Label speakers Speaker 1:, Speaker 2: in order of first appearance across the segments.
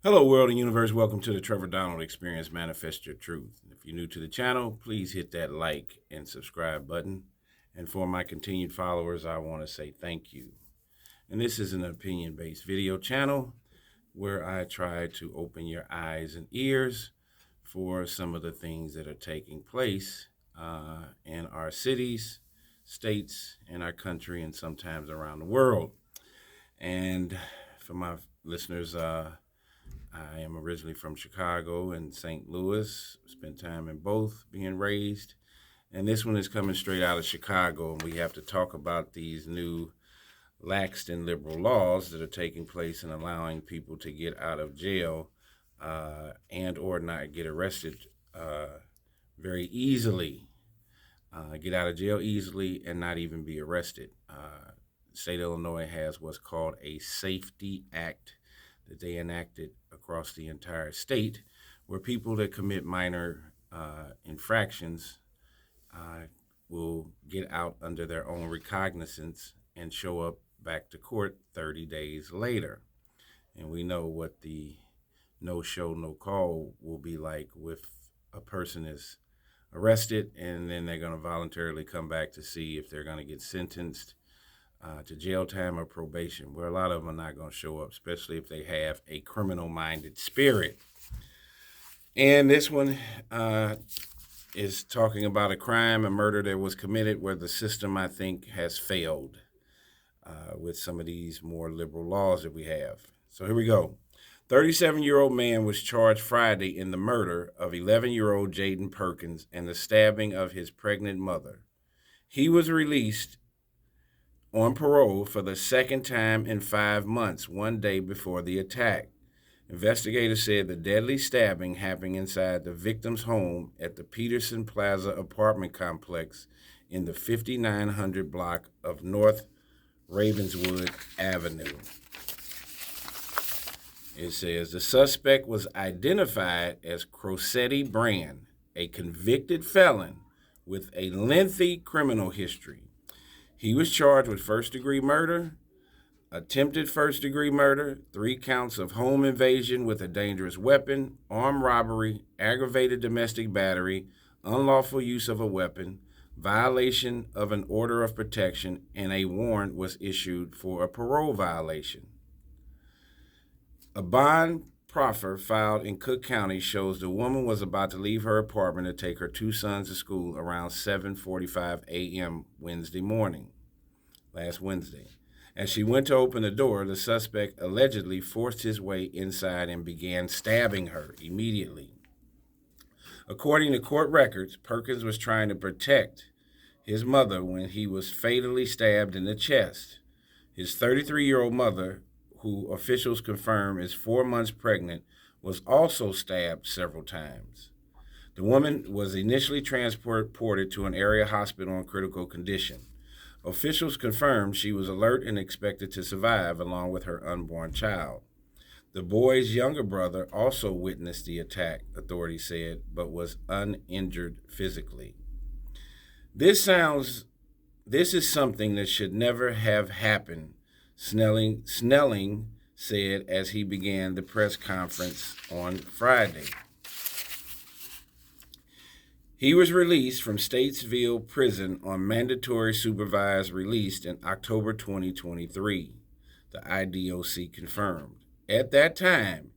Speaker 1: Hello, world and universe. Welcome to the Trevor Donald Experience Manifest Your Truth. If you're new to the channel, please hit that like and subscribe button. And for my continued followers, I want to say thank you. And this is an opinion based video channel where I try to open your eyes and ears for some of the things that are taking place in our cities, states, in our country, and sometimes around the world. And for my listeners, I am originally from Chicago and St. Louis. Spent time in both, being raised. And this one is coming straight out of Chicago, and we have to talk about these new laxed and liberal laws that are taking place and allowing people to get out of jail and or not get arrested very easily. Get out of jail easily and not even be arrested. The state of Illinois has what's called a Safety Act that they enacted across the entire state, where people that commit minor infractions will get out under their own recognizance and show up back to court 30 days later. And we know what the no show, no call will be like if a person is arrested and then they're going to voluntarily come back to see if they're going to get sentenced to jail time or probation, where a lot of them are not going to show up, especially if they have a criminal-minded spirit. And this one is talking about a crime, a murder that was committed where the system, I think, has failed with some of these more liberal laws that we have. So here we go. 37-year-old man was charged Friday in the murder of 11-year-old Jaden Perkins and the stabbing of his pregnant mother. He was released on parole for the second time in 5 months, one day before the attack. Investigators said the deadly stabbing happened inside the victim's home at the Peterson Plaza apartment complex in the 5900 block of North Ravenswood Avenue. It says the suspect was identified as Crosetti Brand, a convicted felon with a lengthy criminal history. He was charged with first-degree murder, attempted first-degree murder, 3 counts of home invasion with a dangerous weapon, armed robbery, aggravated domestic battery, unlawful use of a weapon, violation of an order of protection, and a warrant was issued for a parole violation. A bond proffer filed in Cook County shows the woman was about to leave her apartment to take her 2 sons to school around 7:45 a.m. last Wednesday. As she went to open the door, the suspect allegedly forced his way inside and began stabbing her immediately. According to court records, Perkins was trying to protect his mother when he was fatally stabbed in the chest. His 33-year-old mother, who officials confirm is 4 months pregnant, was also stabbed several times. The woman was initially transported to an area hospital in critical condition. Officials confirmed she was alert and expected to survive, along with her unborn child. The boy's younger brother also witnessed the attack, authorities said, but was uninjured physically. This is something that should never have happened, Snelling said as he began the press conference on Friday. He was released from Statesville Prison on mandatory supervised release in October 2023, the IDOC confirmed. At that time,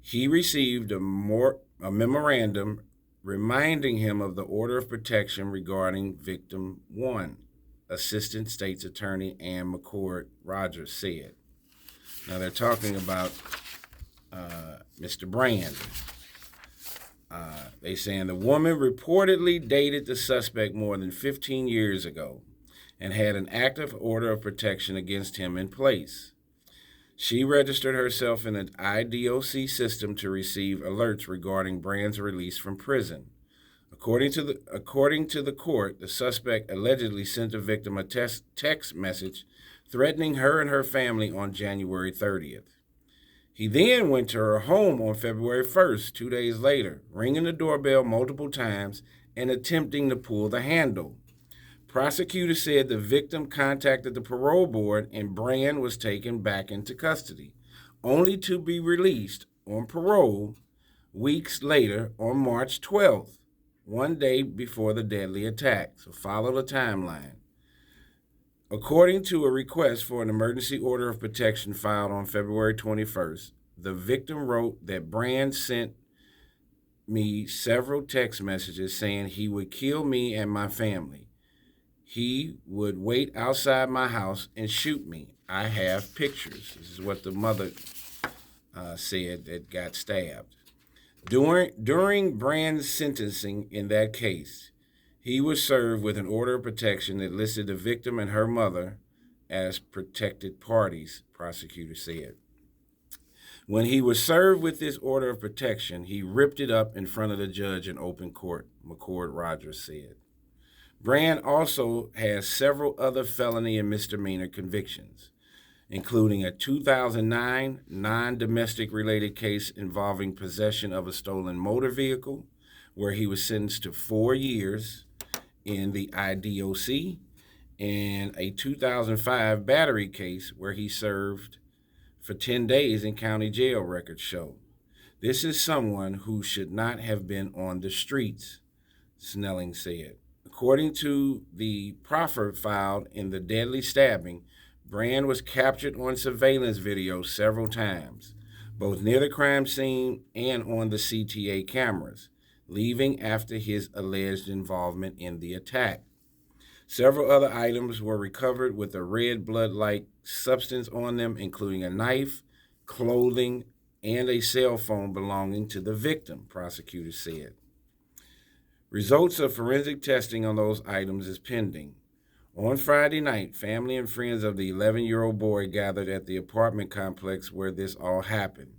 Speaker 1: he received a memorandum reminding him of the order of protection regarding victim 1, Assistant State's Attorney Ann McCord Rogers said. Now they're talking about Mr. Brand. They saying the woman reportedly dated the suspect more than 15 years ago and had an active order of protection against him in place. She registered herself in the IDOC system to receive alerts regarding Brand's release from prison. According to the court, the suspect allegedly sent the victim a text message threatening her and her family on January 30th. He then went to her home on February 1st, 2 days later, ringing the doorbell multiple times and attempting to pull the handle. Prosecutors said the victim contacted the parole board and Brand was taken back into custody. only to be released on parole weeks later on March 12th, one day before the deadly attack. So follow the timeline. According to a request for an emergency order of protection filed on February 21st, the victim wrote that Brand sent me several text messages saying he would kill me and my family. He would wait outside my house and shoot me. I have pictures. This is what the mother said that got stabbed. During Brand's sentencing in that case, he was served with an order of protection that listed the victim and her mother as protected parties, prosecutors said. When he was served with this order of protection, he ripped it up in front of the judge in open court, McCord Rogers said. Brand also has several other felony and misdemeanor convictions, including a 2009 non-domestic related case involving possession of a stolen motor vehicle, where he was sentenced to 4 years in the IDOC, and a 2005 battery case where he served for 10 days in county jail, records show. This is someone who should not have been on the streets, Snelling said. According to the proffer filed in the deadly stabbing, Brand was captured on surveillance video several times, both near the crime scene and on the CTA cameras, leaving after his alleged involvement in the attack. Several other items were recovered with a red blood-like substance on them, including a knife, clothing, and a cell phone belonging to the victim, prosecutors said. Results of forensic testing on those items is pending. On Friday night, family and friends of the 11-year-old boy gathered at the apartment complex where this all happened.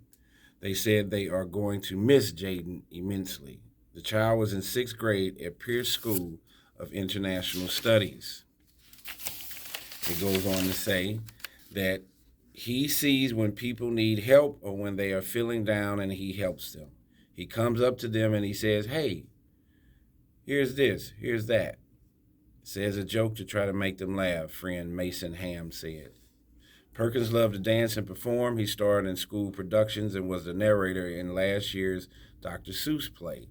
Speaker 1: They said they are going to miss Jaden immensely. The child was in 6th grade at Pierce School of International Studies. It goes on to say that he sees when people need help or when they are feeling down, and he helps them. He comes up to them and he says, "Hey, here's this, here's that." Says a joke to try to make them laugh, friend Mason Ham said. Perkins loved to dance and perform. He starred in school productions and was the narrator in last year's Dr. Seuss play.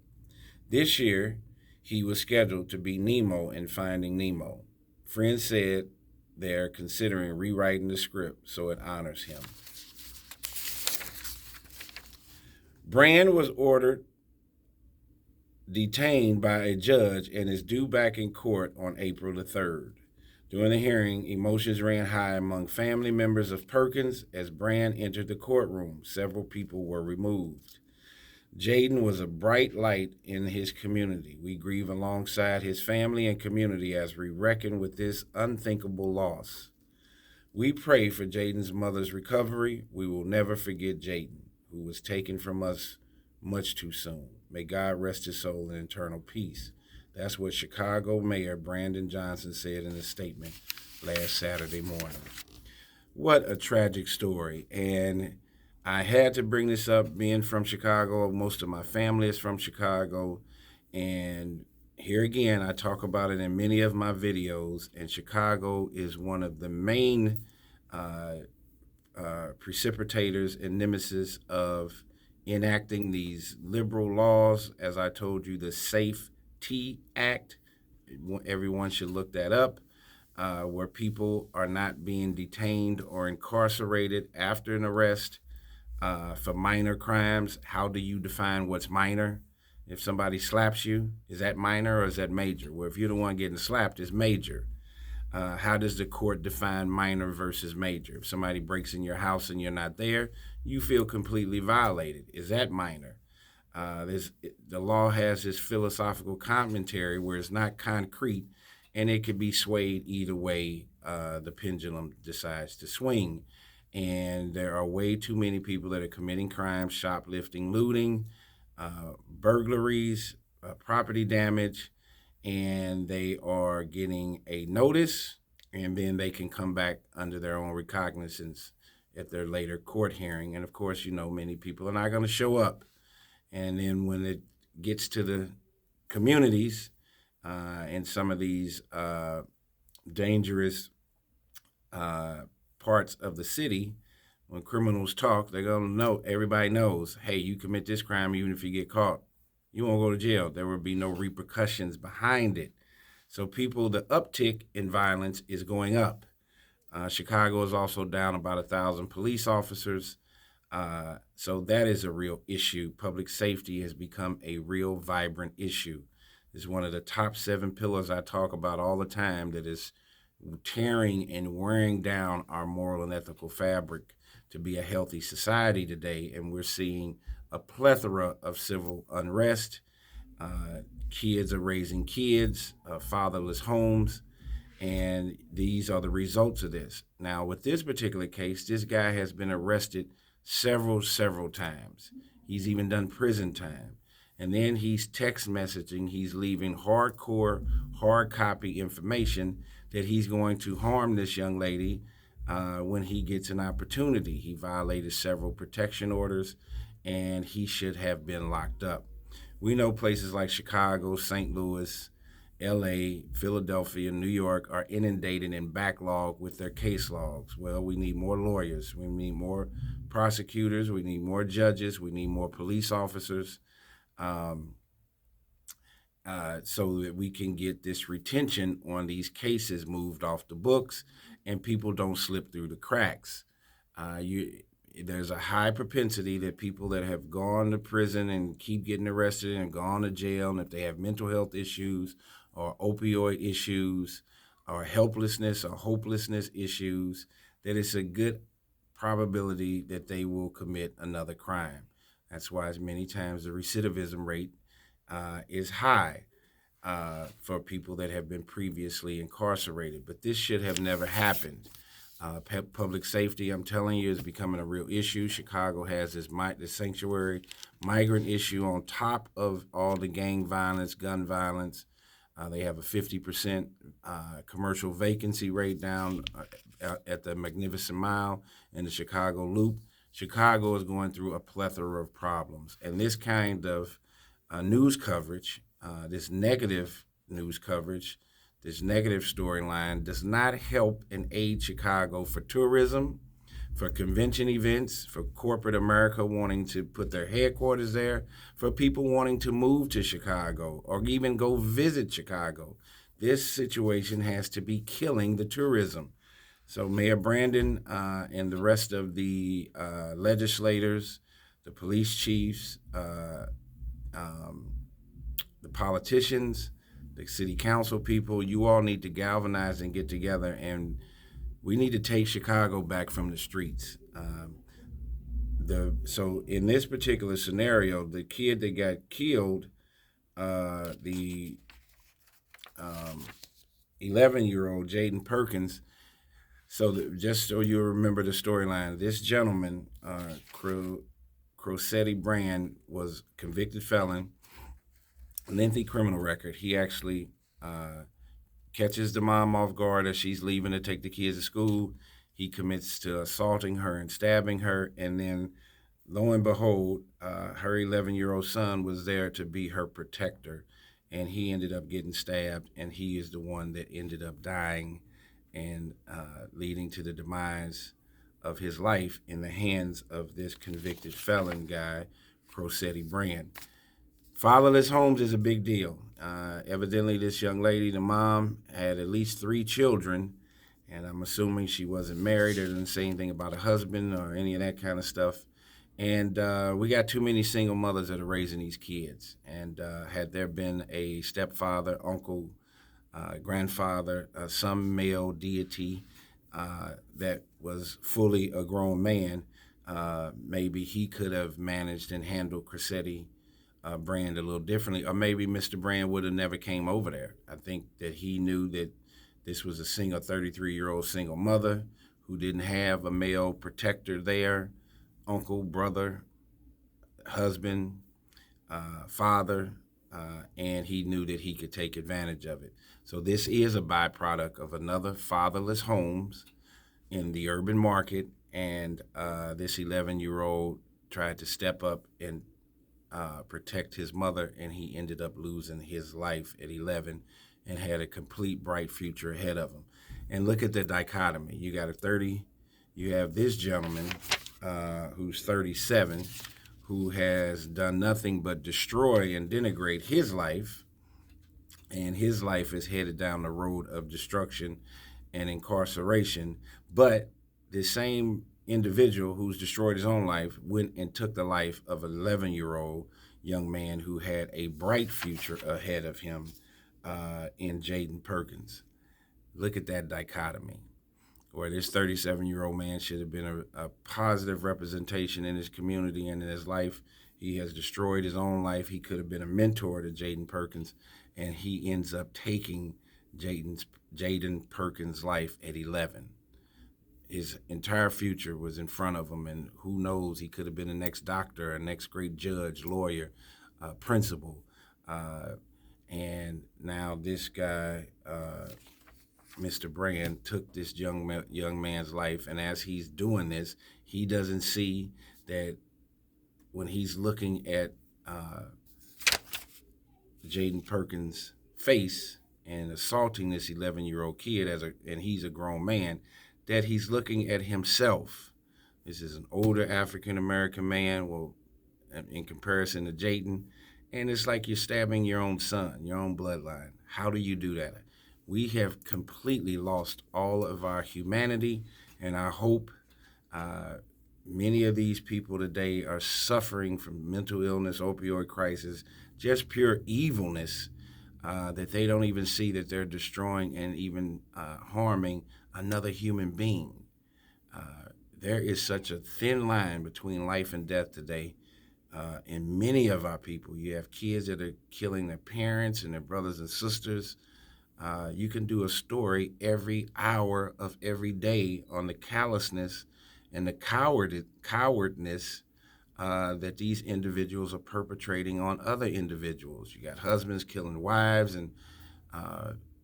Speaker 1: This year, he was scheduled to be Nemo in Finding Nemo. Friends said they're considering rewriting the script so it honors him. Brand was ordered detained by a judge and is due back in court on April the 3rd. During the hearing, emotions ran high among family members of Perkins as Brand entered the courtroom. Several people were removed. Jaden was a bright light in his community. We grieve alongside his family and community as we reckon with this unthinkable loss. We pray for Jaden's mother's recovery. We will never forget Jaden, who was taken from us much too soon. May God rest his soul in eternal peace. That's what Chicago Mayor Brandon Johnson said in a statement last Saturday morning. What a tragic story. And I had to bring this up, being from Chicago. Most of my family is from Chicago. And here again, I talk about it in many of my videos. And Chicago is one of the main precipitators and nemesis of enacting these liberal laws. As I told you, the SAFE-T Act, everyone should look that up, where people are not being detained or incarcerated after an arrest for minor crimes. How do you define what's minor? If somebody slaps you, is that minor or is that major? Well, if you're the one getting slapped, it's major. How does the court define minor versus major? If somebody breaks in your house and you're not there, you feel completely violated. Is that minor? The law has this philosophical commentary where it's not concrete, and it could be swayed either way the pendulum decides to swing. And there are way too many people that are committing crimes, shoplifting, looting, burglaries, property damage, and they are getting a notice, and then they can come back under their own recognizance at their later court hearing. And of course, many people are not going to show up. And then when it gets to the communities and some of these dangerous parts of the city, When criminals talk, they're going to know, everybody knows, hey, you commit this crime, even if you get caught, you won't go to jail. There will be no repercussions behind it. So the uptick in violence is going up. Chicago is also down about 1,000 police officers. So that is a real issue. Public safety has become a real vibrant issue. It's one of the top 7 pillars I talk about all the time that is tearing and wearing down our moral and ethical fabric to be a healthy society today. And we're seeing a plethora of civil unrest. Kids are raising kids, fatherless homes, and these are the results of this. Now, with this particular case, this guy has been arrested several times. He's even done prison time. And then he's text messaging, he's leaving hard copy information that he's going to harm this young lady when he gets an opportunity. He violated several protection orders, and he should have been locked up. We know places like Chicago, St. Louis, LA, Philadelphia, New York are inundated and backlogged with their case logs. Well, we need more lawyers. We need more prosecutors. We need more judges. We need more police officers so that we can get this retention on these cases moved off the books and people don't slip through the cracks. There's a high propensity that people that have gone to prison and keep getting arrested and gone to jail, and if they have mental health issues or opioid issues or helplessness or hopelessness issues, that it's a good probability that they will commit another crime. That's why many times the recidivism rate is high for people that have been previously incarcerated. But this should have never happened. Public safety, I'm telling you, is becoming a real issue. Chicago has this sanctuary migrant issue on top of all the gang violence, gun violence. They have a 50% commercial vacancy rate down at the Magnificent Mile and the Chicago Loop. Chicago is going through a plethora of problems. And this kind of news coverage, this negative news coverage, this negative storyline does not help and aid Chicago for tourism, for convention events, for corporate America wanting to put their headquarters there, for people wanting to move to Chicago or even go visit Chicago. This situation has to be killing the tourism. So Mayor Brandon and the rest of the legislators, the police chiefs, the politicians, the city council people, you all need to galvanize and get together, and we need to take Chicago back from the streets. So in this particular scenario, the kid that got killed, the 11-year-old Jaden Perkins, just so you remember the storyline, this gentleman, Crossetti Brand, was convicted felon, lengthy criminal record. He actually catches the mom off guard as she's leaving to take the kids to school. He commits to assaulting her and stabbing her, and then lo and behold, her 11-year-old son was there to be her protector, and he ended up getting stabbed, and he is the one that ended up dying and leading to the demise of his life in the hands of this convicted felon guy, Crossetti Brand. Fatherless homes is a big deal. Evidently, this young lady, the mom, had at least 3 children, and I'm assuming she wasn't married or didn't say anything about a husband or any of that kind of stuff. And we got too many single mothers that are raising these kids. And had there been a stepfather, uncle, grandfather, some male deity that was fully a grown man, maybe he could have managed and handled Crossetti Brand a little differently, or maybe Mr. Brand would have never came over there. I think that he knew that this was a 33-year-old single mother who didn't have a male protector there, uncle, brother, husband, father, and he knew that he could take advantage of it. So this is a byproduct of another fatherless homes in the urban market, and this 11-year-old tried to step up and protect his mother, and he ended up losing his life at 11 and had a complete bright future ahead of him. And look at the dichotomy. You have this gentleman who's 37, who has done nothing but destroy and denigrate his life, and his life is headed down the road of destruction and incarceration. But the same individual who's destroyed his own life went and took the life of an 11-year-old young man who had a bright future ahead of him in Jaden Perkins. Look at that dichotomy, where this 37-year-old man should have been a positive representation in his community and in his life. He has destroyed his own life. He could have been a mentor to Jaden Perkins, and he ends up taking Jaden Perkins' life at 11. His entire future was in front of him, and who knows, he could have been the next doctor, a next great judge, lawyer, principal. And now this guy, Mr. Brand, took this young man's life, and as he's doing this, he doesn't see that when he's looking at Jaden Perkins' face and assaulting this 11-year-old kid and he's a grown man, that he's looking at himself. This is an older African-American man, well, in comparison to Jaden, and it's like you're stabbing your own son, your own bloodline. How do you do that? We have completely lost all of our humanity and our hope. Many of these people today are suffering from mental illness, opioid crisis, just pure evilness that they don't even see that they're destroying and even harming another human being. There is such a thin line between life and death today. In many of our people, you have kids that are killing their parents and their brothers and sisters. You can do a story every hour of every day on the callousness and the cowardness that these individuals are perpetrating on other individuals. You got husbands killing wives and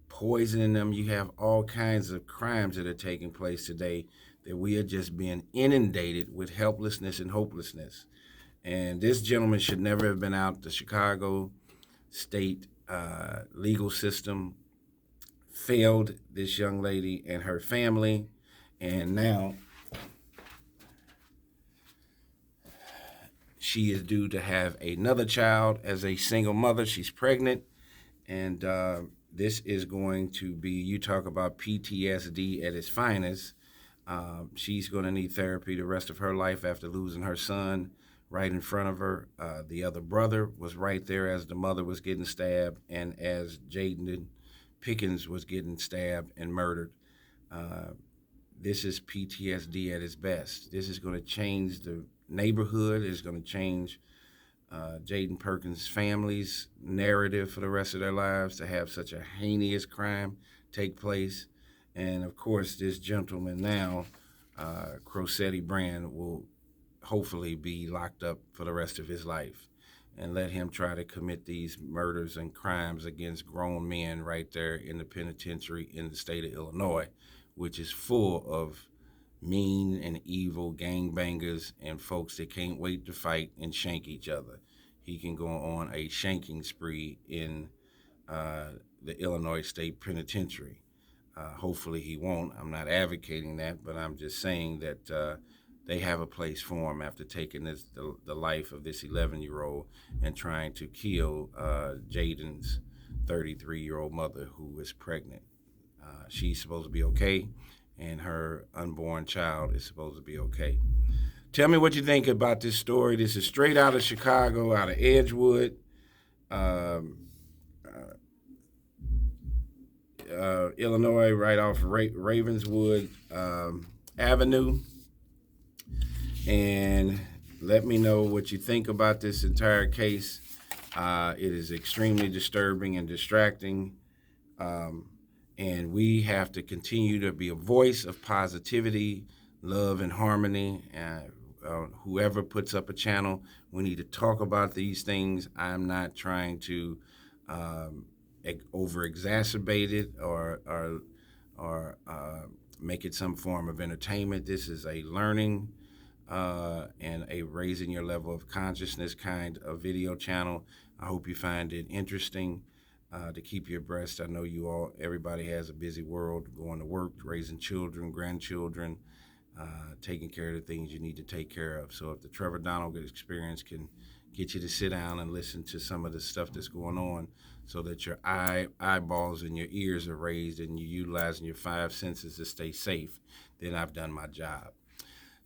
Speaker 1: poisoning them. You have all kinds of crimes that are taking place today that we are just being inundated with helplessness and hopelessness. And this gentleman should never have been out. The Chicago state legal system failed this young lady and her family, and now she is due to have another child as a single mother. She's pregnant, and this is going to be, you talk about PTSD at its finest. She's going to need therapy the rest of her life after losing her son right in front of her. The other brother was right there as the mother was getting stabbed and as Jaden Pickens was getting stabbed and murdered. This is PTSD at its best. This is going to change the neighborhood. It's going to change Jaden Perkins' family's narrative for the rest of their lives to have such a heinous crime take place. And of course, this gentleman now, Crosetti Brand, will hopefully be locked up for the rest of his life, and let him try to commit these murders and crimes against grown men right there in the penitentiary in the state of Illinois, which is full of mean and evil gangbangers and folks that can't wait to fight and shank each other. He can go on a shanking spree in the Illinois State Penitentiary. Hopefully he won't. I'm not advocating that, but I'm just saying that they have a place for him after taking the life of this 11-year-old and trying to kill Jaden's 33-year-old mother who is pregnant. She's supposed to be okay, and her unborn child is supposed to be okay. Tell me what you think about this story. This is straight out of Chicago, out of Edgewood, Illinois, right off Ravenswood Avenue. And let me know what you think about this entire case. It is extremely disturbing and distracting. And we have to continue to be a voice of positivity, love, and harmony. Whoever puts up a channel, we need to talk about these things. I'm not trying to over-exacerbate it or make it some form of entertainment. This is a learning and a raising your level of consciousness kind of video channel. I hope you find it interesting to keep you abreast. I know everybody has a busy world, going to work, raising children, grandchildren, taking care of the things you need to take care of. So if the Trevor Donald experience can get you to sit down and listen to some of the stuff that's going on so that your eyeballs and your ears are raised and you're utilizing your five senses to stay safe, then I've done my job.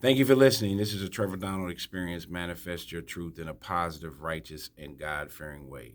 Speaker 1: Thank you for listening. This is a Trevor Donald Experience. Manifest your truth in a positive, righteous, and God-fearing way.